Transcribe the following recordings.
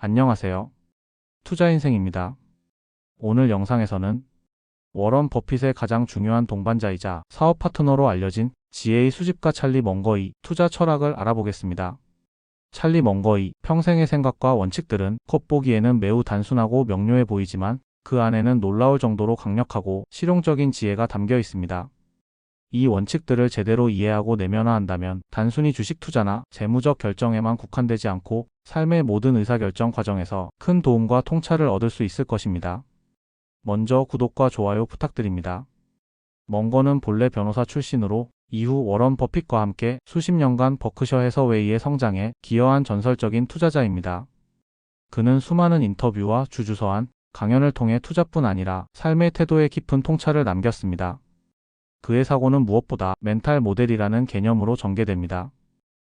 안녕하세요. 투자인생입니다. 오늘 영상에서는 워런 버핏의 가장 중요한 동반자이자 사업 파트너로 알려진 GA 수집가 찰리 먼거의 투자 철학을 알아보겠습니다. 찰리 먼거의 평생의 생각과 원칙들은 겉보기에는 매우 단순하고 명료해 보이지만 그 안에는 놀라울 정도로 강력하고 실용적인 지혜가 담겨 있습니다. 이 원칙들을 제대로 이해하고 내면화한다면 단순히 주식 투자나 재무적 결정에만 국한되지 않고 삶의 모든 의사결정 과정에서 큰 도움과 통찰을 얻을 수 있을 것입니다. 먼저 구독과 좋아요 부탁드립니다. 먼거는 본래 변호사 출신으로 이후 워런 버핏과 함께 수십 년간 버크셔 해서웨이의 성장에 기여한 전설적인 투자자입니다. 그는 수많은 인터뷰와 주주서한, 강연을 통해 투자뿐 아니라 삶의 태도에 깊은 통찰을 남겼습니다. 그의 사고는 무엇보다 멘탈 모델이라는 개념으로 전개됩니다.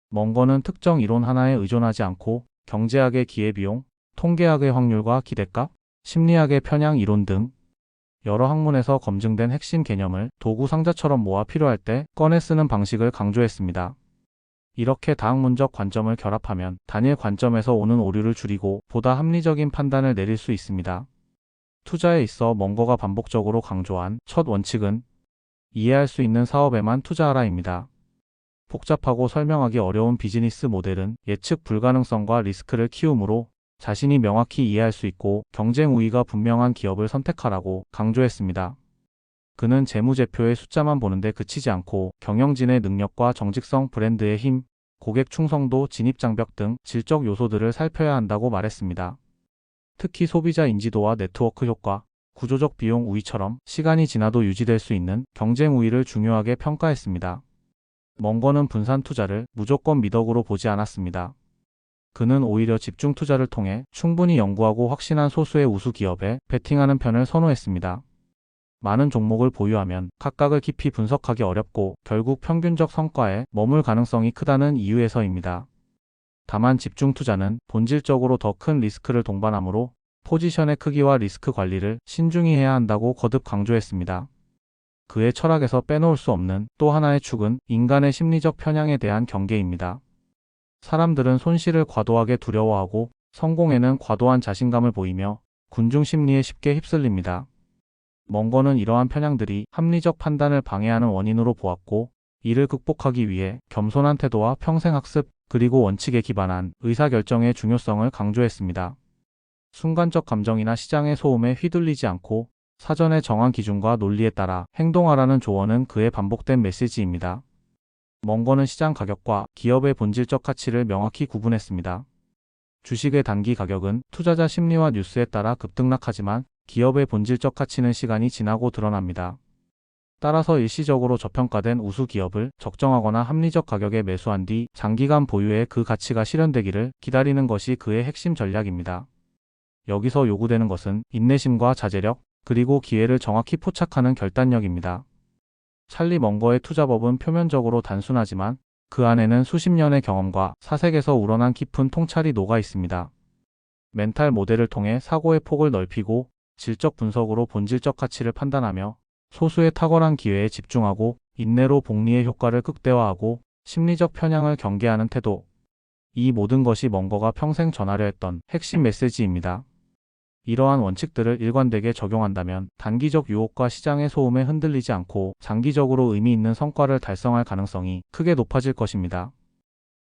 먼거는 특정 이론 하나에 의존하지 않고 경제학의 기회비용, 통계학의 확률과 기대값, 심리학의 편향 이론 등 여러 학문에서 검증된 핵심 개념을 도구 상자처럼 모아 필요할 때 꺼내 쓰는 방식을 강조했습니다. 이렇게 다학문적 관점을 결합하면 단일 관점에서 오는 오류를 줄이고 보다 합리적인 판단을 내릴 수 있습니다. 투자에 있어 먼거가 반복적으로 강조한 첫 원칙은 이해할 수 있는 사업에만 투자하라입니다. 복잡하고 설명하기 어려운 비즈니스 모델은 예측 불가능성과 리스크를 키우므로 자신이 명확히 이해할 수 있고 경쟁 우위가 분명한 기업을 선택하라고 강조했습니다. 그는 재무제표의 숫자만 보는데 그치지 않고 경영진의 능력과 정직성, 브랜드의 힘, 고객 충성도, 진입장벽 등 질적 요소들을 살펴야 한다고 말했습니다. 특히 소비자 인지도와 네트워크 효과, 구조적 비용 우위처럼 시간이 지나도 유지될 수 있는 경쟁 우위를 중요하게 평가했습니다. 먼거는 분산 투자를 무조건 미덕으로 보지 않았습니다. 그는 오히려 집중 투자를 통해 충분히 연구하고 확신한 소수의 우수 기업에 베팅하는 편을 선호했습니다. 많은 종목을 보유하면 각각을 깊이 분석하기 어렵고 결국 평균적 성과에 머물 가능성이 크다는 이유에서입니다. 다만 집중 투자는 본질적으로 더 큰 리스크를 동반하므로 포지션의 크기와 리스크 관리를 신중히 해야 한다고 거듭 강조했습니다. 그의 철학에서 빼놓을 수 없는 또 하나의 축은 인간의 심리적 편향에 대한 경계입니다. 사람들은 손실을 과도하게 두려워하고 성공에는 과도한 자신감을 보이며 군중 심리에 쉽게 휩쓸립니다. 먼거는 이러한 편향들이 합리적 판단을 방해하는 원인으로 보았고 이를 극복하기 위해 겸손한 태도와 평생학습 그리고 원칙에 기반한 의사결정의 중요성을 강조했습니다. 순간적 감정이나 시장의 소음에 휘둘리지 않고 사전에 정한 기준과 논리에 따라 행동하라는 조언은 그의 반복된 메시지입니다. 먼거는 시장 가격과 기업의 본질적 가치를 명확히 구분했습니다. 주식의 단기 가격은 투자자 심리와 뉴스에 따라 급등락하지만 기업의 본질적 가치는 시간이 지나고 드러납니다. 따라서 일시적으로 저평가된 우수 기업을 적정하거나 합리적 가격에 매수한 뒤 장기간 보유해 그 가치가 실현되기를 기다리는 것이 그의 핵심 전략입니다. 여기서 요구되는 것은 인내심과 자제력, 그리고 기회를 정확히 포착하는 결단력입니다. 찰리 먼거의 투자법은 표면적으로 단순하지만 그 안에는 수십 년의 경험과 사색에서 우러난 깊은 통찰이 녹아 있습니다. 멘탈 모델을 통해 사고의 폭을 넓히고 질적 분석으로 본질적 가치를 판단하며 소수의 탁월한 기회에 집중하고 인내로 복리의 효과를 극대화하고 심리적 편향을 경계하는 태도. 이 모든 것이 먼거가 평생 전하려 했던 핵심 메시지입니다. 이러한 원칙들을 일관되게 적용한다면 단기적 유혹과 시장의 소음에 흔들리지 않고 장기적으로 의미 있는 성과를 달성할 가능성이 크게 높아질 것입니다.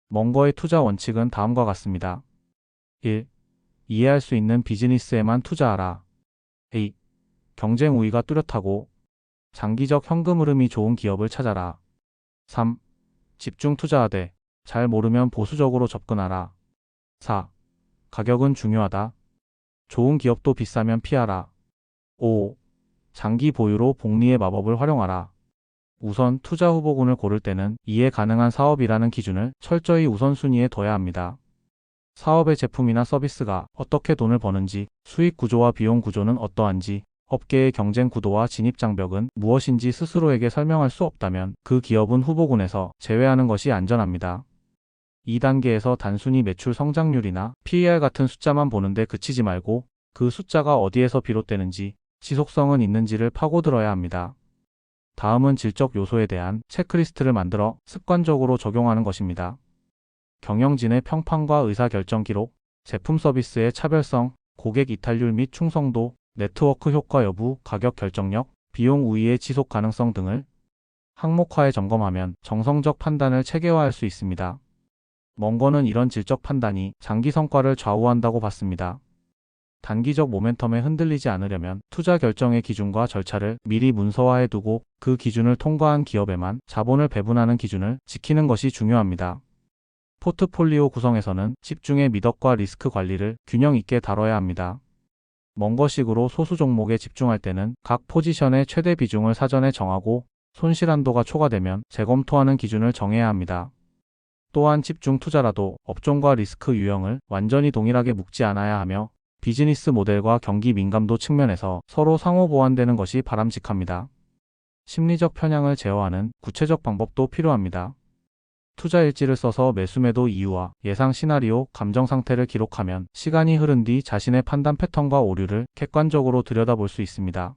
먼거의 투자 원칙은 다음과 같습니다. 1. 이해할 수 있는 비즈니스에만 투자하라. 2. 경쟁 우위가 뚜렷하고 장기적 현금 흐름이 좋은 기업을 찾아라. 3. 집중 투자하되 잘 모르면 보수적으로 접근하라. 4. 가격은 중요하다. 좋은 기업도 비싸면 피하라. 5. 장기 보유로 복리의 마법을 활용하라. 우선 투자 후보군을 고를 때는 이해 가능한 사업이라는 기준을 철저히 우선순위에 둬야 합니다. 사업의 제품이나 서비스가 어떻게 돈을 버는지, 수익 구조와 비용 구조는 어떠한지, 업계의 경쟁 구도와 진입 장벽은 무엇인지 스스로에게 설명할 수 없다면 그 기업은 후보군에서 제외하는 것이 안전합니다. 2단계에서 단순히 매출 성장률이나 PER 같은 숫자만 보는데 그치지 말고 그 숫자가 어디에서 비롯되는지, 지속성은 있는지를 파고들어야 합니다. 다음은 질적 요소에 대한 체크리스트를 만들어 습관적으로 적용하는 것입니다. 경영진의 평판과 의사결정 기록, 제품 서비스의 차별성, 고객 이탈률 및 충성도, 네트워크 효과 여부, 가격 결정력, 비용 우위의 지속 가능성 등을 항목화해 점검하면 정성적 판단을 체계화할 수 있습니다. 멍거는 이런 질적 판단이 장기 성과를 좌우한다고 봤습니다. 단기적 모멘텀에 흔들리지 않으려면 투자 결정의 기준과 절차를 미리 문서화해 두고 그 기준을 통과한 기업에만 자본을 배분하는 기준을 지키는 것이 중요합니다. 포트폴리오 구성에서는 집중의 미덕과 리스크 관리를 균형 있게 다뤄야 합니다. 멍거식으로 소수 종목에 집중할 때는 각 포지션의 최대 비중을 사전에 정하고 손실 한도가 초과되면 재검토하는 기준을 정해야 합니다. 또한 집중 투자라도 업종과 리스크 유형을 완전히 동일하게 묶지 않아야 하며 비즈니스 모델과 경기 민감도 측면에서 서로 상호 보완되는 것이 바람직합니다. 심리적 편향을 제어하는 구체적 방법도 필요합니다. 투자 일지를 써서 매수 매도 이유와 예상 시나리오, 감정 상태를 기록하면 시간이 흐른 뒤 자신의 판단 패턴과 오류를 객관적으로 들여다볼 수 있습니다.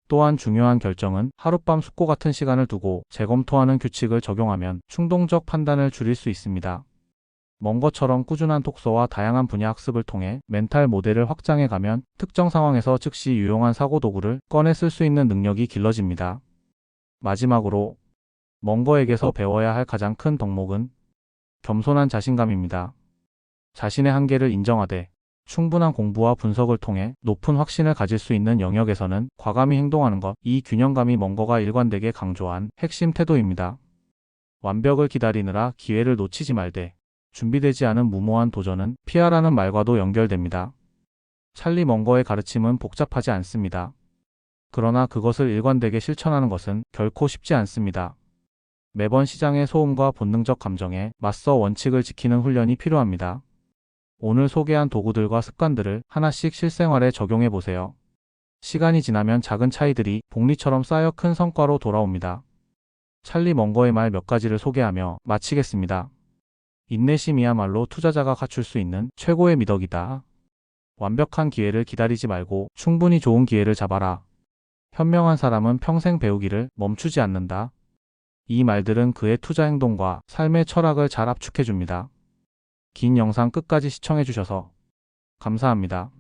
또한 중요한 결정은 하룻밤 숙고 같은 시간을 두고 재검토하는 규칙을 적용하면 충동적 판단을 줄일 수 있습니다. 멍거처럼 꾸준한 독서와 다양한 분야 학습을 통해 멘탈 모델을 확장해 가면 특정 상황에서 즉시 유용한 사고 도구를 꺼내 쓸 수 있는 능력이 길러집니다. 마지막으로 멍거에게서 배워야 할 가장 큰 덕목은 겸손한 자신감입니다. 자신의 한계를 인정하되 충분한 공부와 분석을 통해 높은 확신을 가질 수 있는 영역에서는 과감히 행동하는 것, 이 균형감이 멍거가 일관되게 강조한 핵심 태도입니다. 완벽을 기다리느라 기회를 놓치지 말되 준비되지 않은 무모한 도전은 피하라는 말과도 연결됩니다. 찰리 멍거의 가르침은 복잡하지 않습니다. 그러나 그것을 일관되게 실천하는 것은 결코 쉽지 않습니다. 매번 시장의 소음과 본능적 감정에 맞서 원칙을 지키는 훈련이 필요합니다. 오늘 소개한 도구들과 습관들을 하나씩 실생활에 적용해 보세요. 시간이 지나면 작은 차이들이 복리처럼 쌓여 큰 성과로 돌아옵니다. 찰리 멍거의 말 몇 가지를 소개하며 마치겠습니다. 인내심이야말로 투자자가 갖출 수 있는 최고의 미덕이다. 완벽한 기회를 기다리지 말고 충분히 좋은 기회를 잡아라. 현명한 사람은 평생 배우기를 멈추지 않는다. 이 말들은 그의 투자 행동과 삶의 철학을 잘 압축해 줍니다. 긴 영상 끝까지 시청해 주셔서 감사합니다.